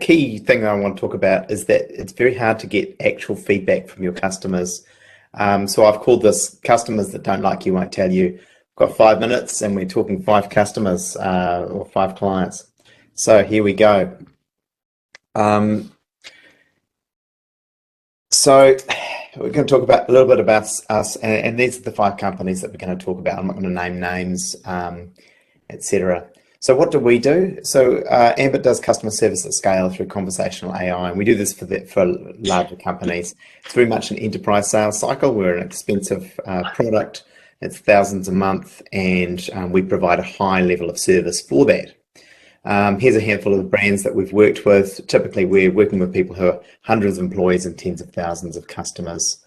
key thing that I want to talk about is that it's very hard to get actual feedback from your customers. So I've called this customers that don't like you won't tell you. We've got 5 minutes and we're talking 5 customers or 5 clients. So here we go. So we're going to talk about a little bit about us, and these are the 5 companies that we're going to talk about. I'm not going to name names, etc. So what do we do? So Ambit does customer service at scale through conversational AI, and we do this for larger companies. It's very much an enterprise sales cycle. We're an expensive product. It's thousands a month, and we provide a high level of service for that. Here's a handful of the brands that we've worked with. Typically, we're working with people who are hundreds of employees and tens of thousands of customers.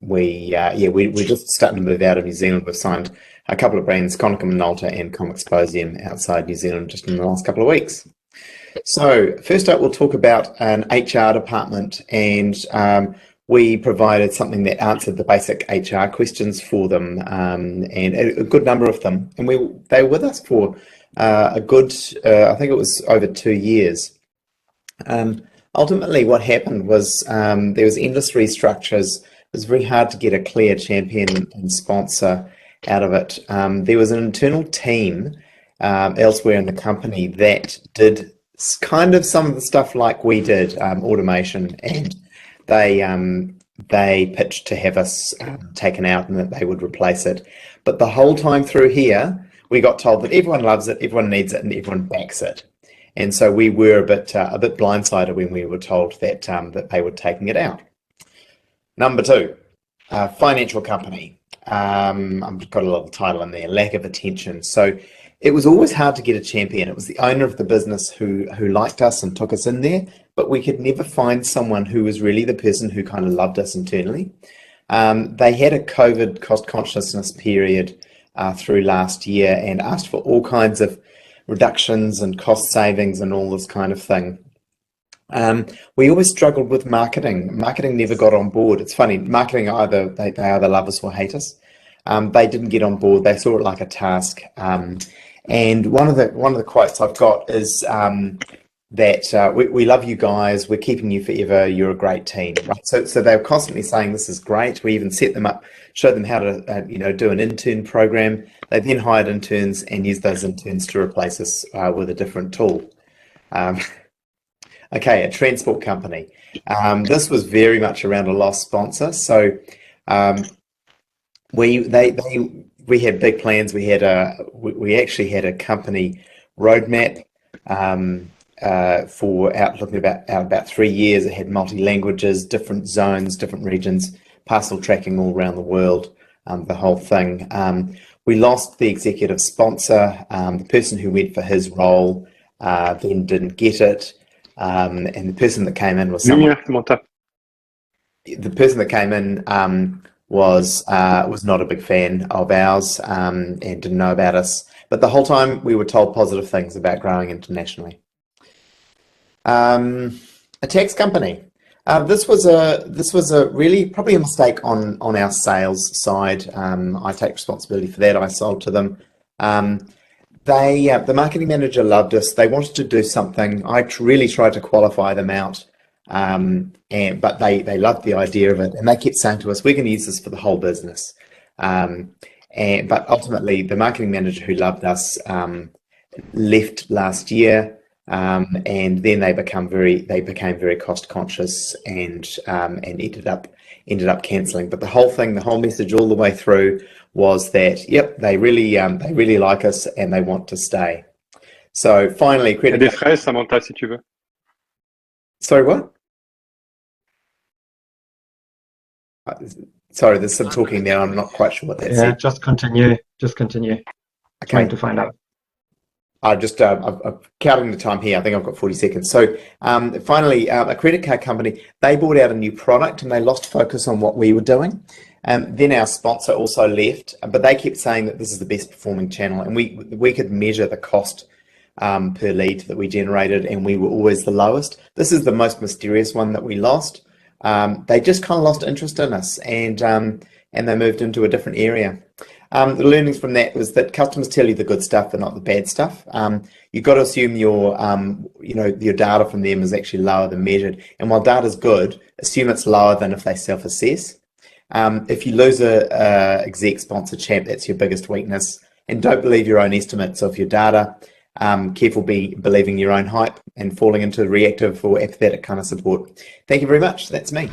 We're just starting to move out of New Zealand. We've signed a couple of brands, Konica Minolta and Comexposium, outside New Zealand just in the last couple of weeks. So first up, we'll talk about an HR department, and we provided something that answered the basic HR questions for them, and a good number of them. And they were with us for a good, I think it was over 2 years. Ultimately, what happened was there was endless restructures. It was very hard to get a clear champion and sponsor out of it. There was an internal team elsewhere in the company that did kind of some of the stuff like we did, automation, and they pitched to have us taken out and that they would replace it. But the whole time through here, we got told that everyone loves it, everyone needs it, and everyone backs it. And so we were a bit blindsided when we were told that that they were taking it out. Number 2, financial company. I've got a little title in there, lack of attention. So it was always hard to get a champion. It was the owner of the business who liked us and took us in there, but we could never find someone who was really the person who kind of loved us internally. They had a COVID cost consciousness period through last year and asked for all kinds of reductions and cost savings and all this kind of thing. We always struggled with marketing. Marketing never got on board. It's funny, marketing they either love us or hate us. They didn't get on board. They saw it like a task. And one of the quotes I've got is that we love you guys. We're keeping you forever. You're a great team. Right? So they were constantly saying this is great. We even set them up, showed them how to do an intern program. They then hired interns and used those interns to replace us with a different tool. Okay, a transport company. This was very much around a lost sponsor. So we had big plans. We actually had a company roadmap for looking about 3 years. It had multi-languages, different zones, different regions, parcel tracking all around the world, the whole thing. We lost the executive sponsor. The person who went for his role then didn't get it. And the person that came in was someone. The person that came in was not a big fan of ours and didn't know about us. But the whole time we were told positive things about growing internationally. A tax company. This was a really probably a mistake on our sales side. I take responsibility for that. I sold to them. The marketing manager loved us. They wanted to do something. I really tried to qualify them out, but they loved the idea of it, and they kept saying to us, "We're going to use this for the whole business." But ultimately, the marketing manager who loved us left last year, and then they became very cost conscious and ended up cancelling. But the whole message all the way through was that, yep, they really like us and they want to stay. So finally, credit. Des fraises, Samantha, si tu veux. Sorry, what? Sorry, there's some talking there. I'm not quite sure what that said. Just continue. Okay. Trying to find out. I'm counting the time here. I think I've got 40 seconds. So finally, a credit card company, they brought out a new product and they lost focus on what we were doing. Then our sponsor also left, but they kept saying that this is the best performing channel, and we could measure the cost per lead that we generated, and we were always the lowest. This is the most mysterious one that we lost. They just kind of lost interest in us, and they moved into a different area. The learnings from that was that customers tell you the good stuff, but not the bad stuff. You've got to assume your data from them is actually lower than measured. And while data is good, assume it's lower than if they self-assess. If you lose a exec sponsored champ, that's your biggest weakness. And don't believe your own estimates of your data. Careful believing your own hype and falling into reactive or apathetic kind of support. Thank you very much. That's me.